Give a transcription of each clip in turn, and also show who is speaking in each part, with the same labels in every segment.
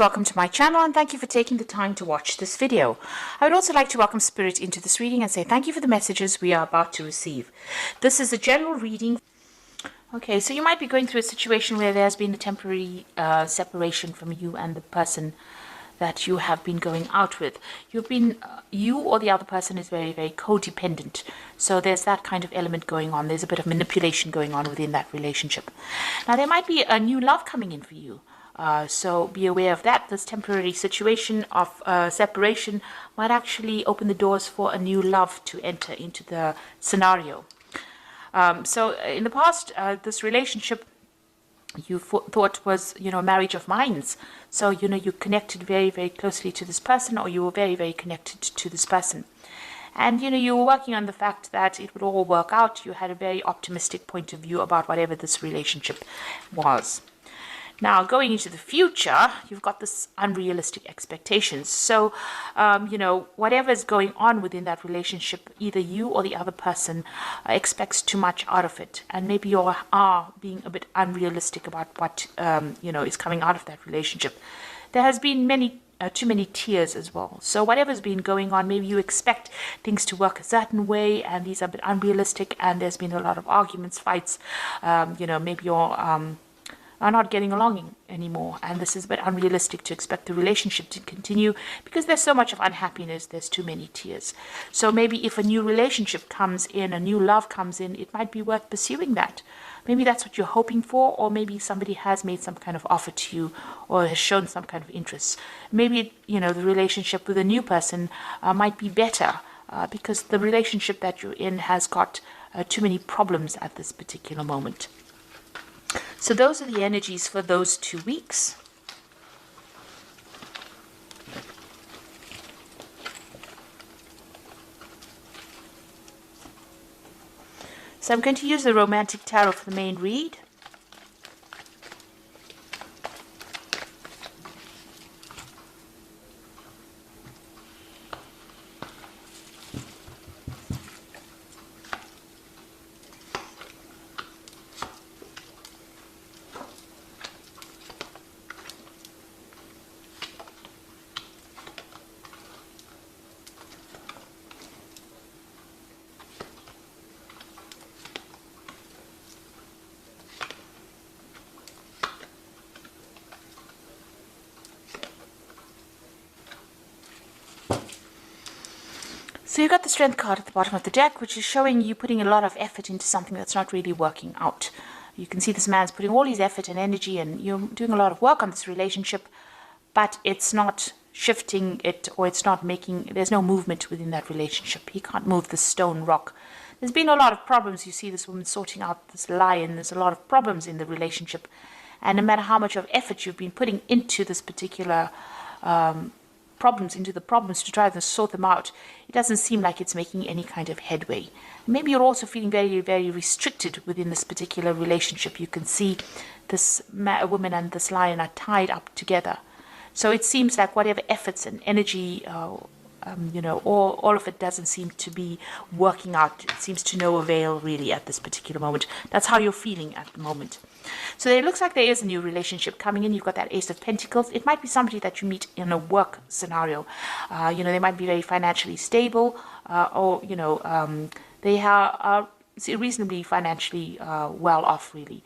Speaker 1: Welcome to my channel and thank you for taking the time to watch this video. I would also like to welcome Spirit into this reading and say thank you for the messages we are about to receive. This is a general reading. Okay, so you might be going through a situation where there's been a temporary separation from you and the person that you have been going out with. You or the other person is very, very codependent. So there's that kind of element going on. There's a bit of manipulation going on within that relationship. Now there might be a new love coming in for you. So be aware of that. This temporary situation of separation might actually open the doors for a new love to enter into the scenario. So in the past, this relationship you thought was, a marriage of minds. So, you connected very, very closely to this person, or you were very, very connected to this person. And, you were working on the fact that it would all work out. You had a very optimistic point of view about whatever this relationship was. Now, going into the future, you've got this unrealistic expectations. So, whatever is going on within that relationship, either you or the other person expects too much out of it. And maybe you are being a bit unrealistic about what, is coming out of that relationship. There has been too many tears as well. So whatever's been going on, maybe you expect things to work a certain way, and these are a bit unrealistic, and there's been a lot of arguments, fights. Maybe you're are not getting along anymore, and this is a bit unrealistic to expect the relationship to continue because there's so much of unhappiness, there's too many tears. So maybe if a new relationship comes in, a new love comes in, it might be worth pursuing that. Maybe that's what you're hoping for, or maybe somebody has made some kind of offer to you or has shown some kind of interest. Maybe, the relationship with a new person might be better because the relationship that you're in has got too many problems at this particular moment. So those are the energies for those 2 weeks. So I'm going to use the Romantic Tarot for the main read. So you've got the Strength card at the bottom of the deck, which is showing you putting a lot of effort into something that's not really working out. You can see this man's putting all his effort and energy, and you're doing a lot of work on this relationship, but it's not shifting it, or it's not there's no movement within that relationship. He can't move the stone rock. There's been a lot of problems. You see this woman sorting out this lion. There's a lot of problems in the relationship. And no matter how much of effort you've been putting into this particular problems to try to sort them out, it doesn't seem like it's making any kind of headway. Maybe you're also feeling very, very restricted within this particular relationship. You can see this woman and this lion are tied up together. So it seems like whatever efforts and energy, all of it doesn't seem to be working out. It seems to no avail really at this particular moment. That's how you're feeling at the moment. So it looks like there is a new relationship coming in. You've got that Ace of Pentacles. It might be somebody that you meet in a work scenario. They might be very financially stable, or they are reasonably financially well off, really.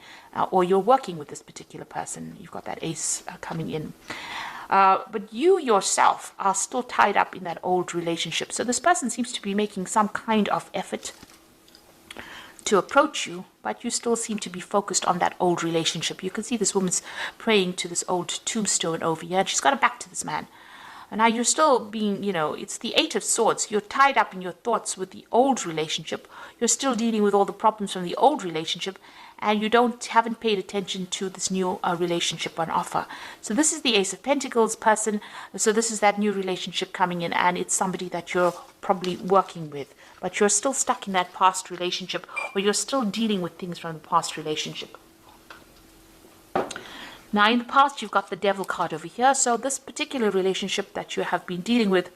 Speaker 1: Or you're working with this particular person. You've got that Ace coming in. But you yourself are still tied up in that old relationship. So this person seems to be making some kind of effort to approach you, but you still seem to be focused on that old relationship. You can see this woman's praying to this old tombstone over here, and she's got her back to this man. And now you're still being, it's the Eight of Swords. You're tied up in your thoughts with the old relationship. You're still dealing with all the problems from the old relationship, and you haven't paid attention to this new relationship on offer. So this is the Ace of Pentacles person. So this is that new relationship coming in, and it's somebody that you're probably working with, but you're still stuck in that past relationship, or you're still dealing with things from the past relationship. Now, in the past, you've got the Devil card over here. So this particular relationship that you have been dealing with,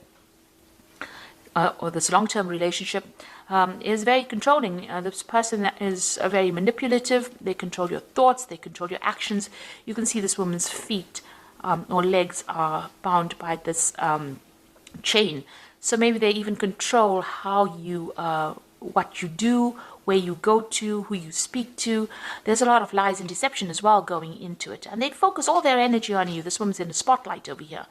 Speaker 1: or this long-term relationship, is very controlling. This person is very manipulative. They control your thoughts. They control your actions. You can see this woman's feet or legs are bound by this chain. So maybe they even control how you, what you do, where you go to, who you speak to. There's a lot of lies and deception as well going into it. And they focus all their energy on you. This woman's in the spotlight over here.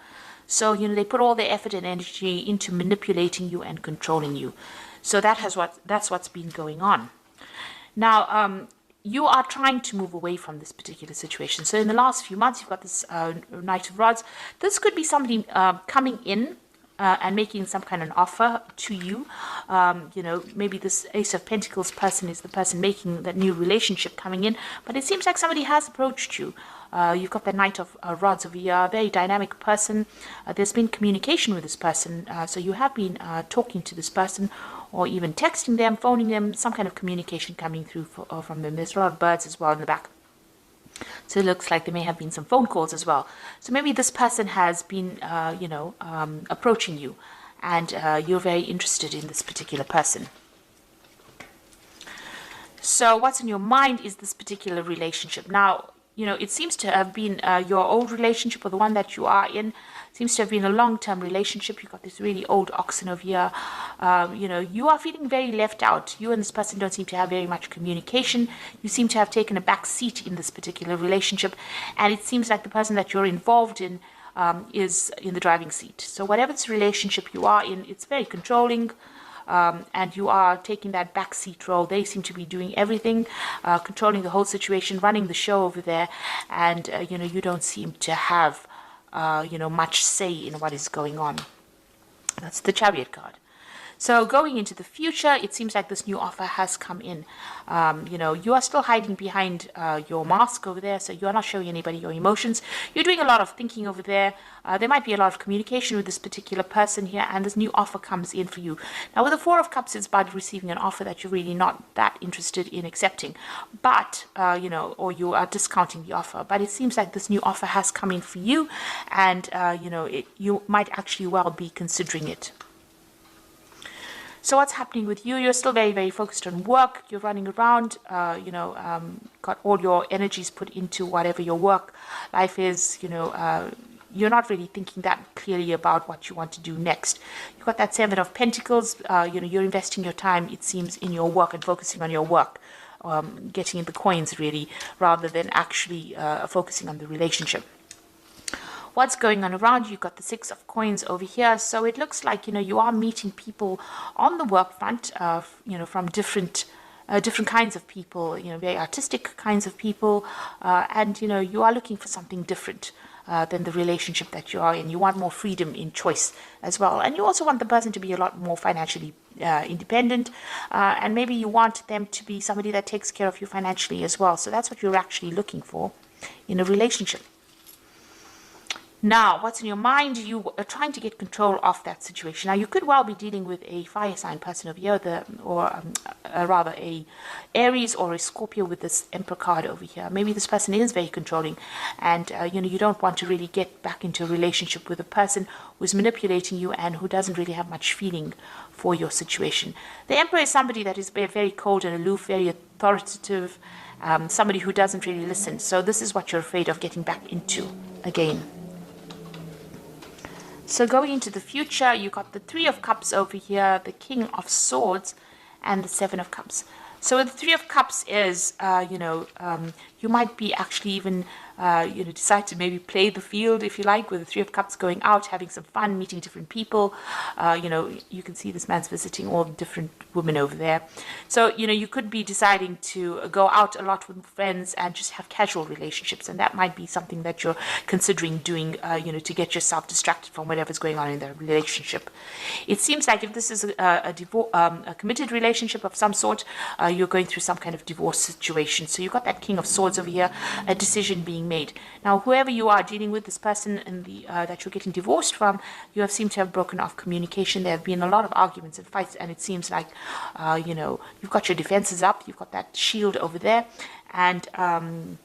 Speaker 1: So, they put all their effort and energy into manipulating you and controlling you. So that's what's been going on. Now, you are trying to move away from this particular situation. So in the last few months, you've got this Knight of Rods. This could be somebody coming in and making some kind of offer to you. Maybe this Ace of Pentacles person is the person making that new relationship coming in. But it seems like somebody has approached you. You've got the Knight of Rods over here, a very dynamic person. There's been communication with this person. So you have been talking to this person, or even texting them, phoning them, some kind of communication coming through from them. There's a lot of birds as well in the back. So it looks like there may have been some phone calls as well. So maybe this person has been, approaching you, and you're very interested in this particular person. So what's in your mind is this particular relationship. Now, it seems to have been your old relationship, or the one that you are in, seems to have been a long-term relationship. You've got this really old oxen over here. You are feeling very left out. You and this person don't seem to have very much communication. You seem to have taken a back seat in this particular relationship. And it seems like the person that you're involved in is in the driving seat. So whatever this relationship you are in, it's very controlling. And you are taking that backseat role. They seem to be doing everything, controlling the whole situation, running the show over there. And, you don't seem to have, much say in what is going on. That's the Chariot card. So going into the future, it seems like this new offer has come in. You are still hiding behind your mask over there, so you are not showing anybody your emotions. You're doing a lot of thinking over there. There might be a lot of communication with this particular person here, and this new offer comes in for you. Now, with the Four of Cups, it's about receiving an offer that you're really not that interested in accepting, but, or you are discounting the offer. But it seems like this new offer has come in for you, and, you might actually well be considering it. So what's happening with you? You're still very, very focused on work. You're running around, got all your energies put into whatever your work life is. You're not really thinking that clearly about what you want to do next. You've got that Seven of Pentacles. You're investing your time, it seems, in your work and focusing on your work, getting in the coins really, rather than actually focusing on the relationship. What's going on around you? You've got the Six of Coins over here. So it looks like, you are meeting people on the work front, from different kinds of people, very artistic kinds of people. And, you are looking for something different than the relationship that you are in. You want more freedom in choice as well. And you also want the person to be a lot more financially independent. And maybe you want them to be somebody that takes care of you financially as well. So that's what you're actually looking for in a relationship. Now, what's in your mind? You are trying to get control of that situation. Now, you could well be dealing with a fire sign person over here, or rather a Aries or a Scorpio with this Emperor card over here. Maybe this person is very controlling, and you don't want to really get back into a relationship with a person who's manipulating you and who doesn't really have much feeling for your situation. The Emperor is somebody that is very cold and aloof, very authoritative, somebody who doesn't really listen. So this is what you're afraid of getting back into again. So going into the future, you got the Three of Cups over here, the King of Swords, and the Seven of Cups. So the Three of Cups is, you might be actually even, decide to maybe play the field, if you like, with the Three of Cups, going out, having some fun, meeting different people. You can see this man's visiting all the different women over there. So, you could be deciding to go out a lot with friends and just have casual relationships. And that might be something that you're considering doing, to get yourself distracted from whatever's going on in the relationship. It seems like if this is a committed relationship of some sort, you're going through some kind of divorce situation. So you've got that King of Swords over here, a decision being made. Now, whoever you are dealing with, this person in that you're getting divorced from, you have seemed to have broken off communication. There have been a lot of arguments and fights, and it seems like, you've got your defenses up, you've got that shield over there, and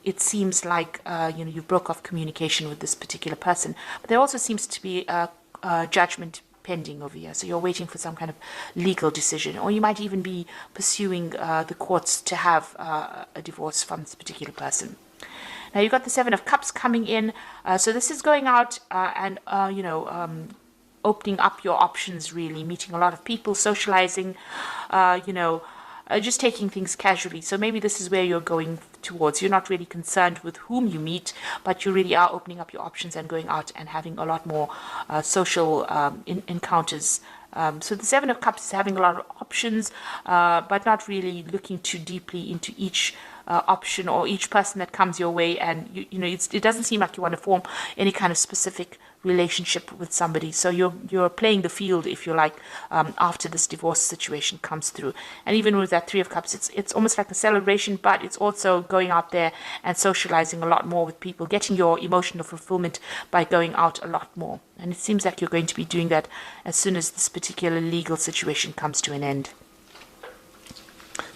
Speaker 1: it seems like, you broke off communication with this particular person. But there also seems to be a judgment pending over here. So you're waiting for some kind of legal decision, or you might even be pursuing the courts to have a divorce from this particular person. Now you've got the Seven of Cups coming in. So this is going out and, opening up your options, really, meeting a lot of people, socializing, just taking things casually. So maybe this is where you're going towards. You're not really concerned with whom you meet, but you really are opening up your options and going out and having a lot more social encounters. So the Seven of Cups is having a lot of options, but not really looking too deeply into each option or each person that comes your way. And it doesn't seem like you want to form any kind of specific relationship with somebody. So you're playing the field, if you like, after this divorce situation comes through. And even with that Three of Cups, it's almost like a celebration, but it's also going out there and socializing a lot more with people, getting your emotional fulfillment by going out a lot more. And it seems like you're going to be doing that as soon as this particular legal situation comes to an end.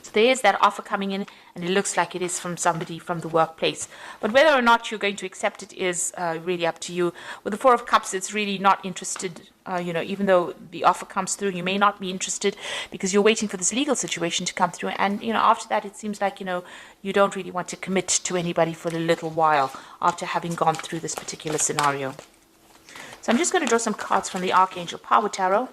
Speaker 1: So there is that offer coming in, and it looks like it is from somebody from the workplace. But whether or not you're going to accept it is really up to you. With the Four of Cups, it's really not interested. Even though the offer comes through, you may not be interested because you're waiting for this legal situation to come through. And, after that, it seems like, you don't really want to commit to anybody for a little while after having gone through this particular scenario. So I'm just going to draw some cards from the Archangel Power Tarot.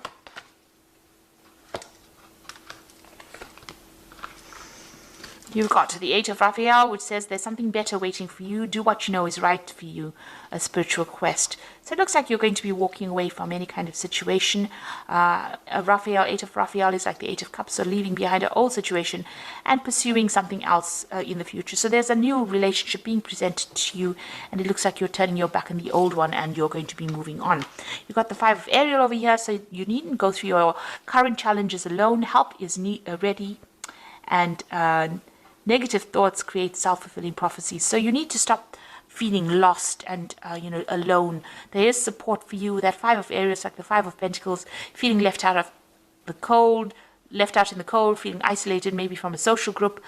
Speaker 1: You've got the Eight of Raphael, which says there's something better waiting for you. Do what you know is right for you, a spiritual quest. So it looks like you're going to be walking away from any kind of situation. Eight of Raphael is like the Eight of Cups, so leaving behind an old situation and pursuing something else in the future. So there's a new relationship being presented to you, and it looks like you're turning your back on the old one and you're going to be moving on. You've got the Five of Ariel over here, so you needn't go through your current challenges alone. Help is ready, and negative thoughts create self-fulfilling prophecies. So you need to stop feeling lost and, alone. There is support for you. That Five of Aries, like the Five of Pentacles, feeling left out in the cold, feeling isolated, maybe from a social group,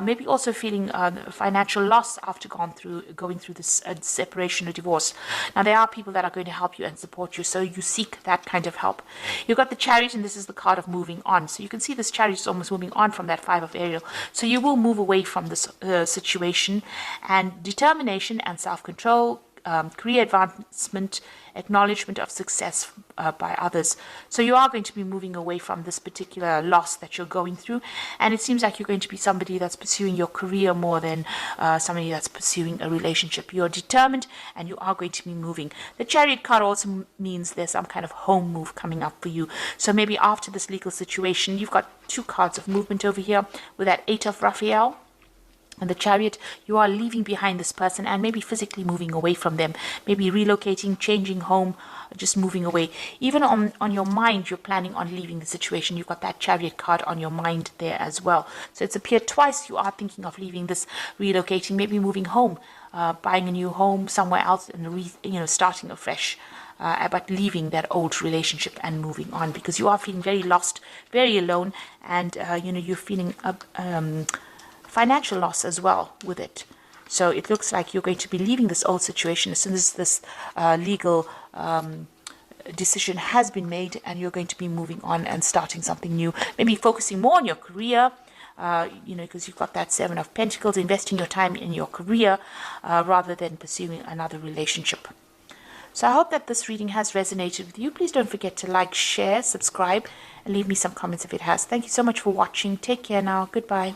Speaker 1: maybe also feeling financial loss after going through this separation or divorce. Now, there are people that are going to help you and support you, so you seek that kind of help. You've got the Chariot, and this is the card of moving on. So you can see this Chariot is almost moving on from that Five of Ariel. So you will move away from this situation, and determination and self-control, career advancement, acknowledgement of success by others. So you are going to be moving away from this particular loss that you're going through, and it seems like you're going to be somebody that's pursuing your career more than somebody that's pursuing a relationship. You're determined and you are going to be moving. The Chariot card also means there's some kind of home move coming up for you. So maybe after this legal situation, you've got two cards of movement over here with that Eight of Raphael. And the Chariot, you are leaving behind this person and maybe physically moving away from them, maybe relocating, changing home, just moving away. Even on your mind, you're planning on leaving the situation. You've got that Chariot card on your mind there as well. So it's appeared twice. You are thinking of leaving this, relocating, maybe moving home, buying a new home somewhere else and starting afresh. But leaving that old relationship and moving on, because you are feeling very lost, very alone, and you're feeling financial loss as well with it. So it looks like you're going to be leaving this old situation as soon as this legal decision has been made, and you're going to be moving on and starting something new, maybe focusing more on your career, because you've got that Seven of Pentacles, investing your time in your career rather than pursuing another relationship. So I hope that this reading has resonated with you. Please don't forget to like, share, subscribe, and leave me some comments if it has. Thank you so much for watching. Take care now. Goodbye.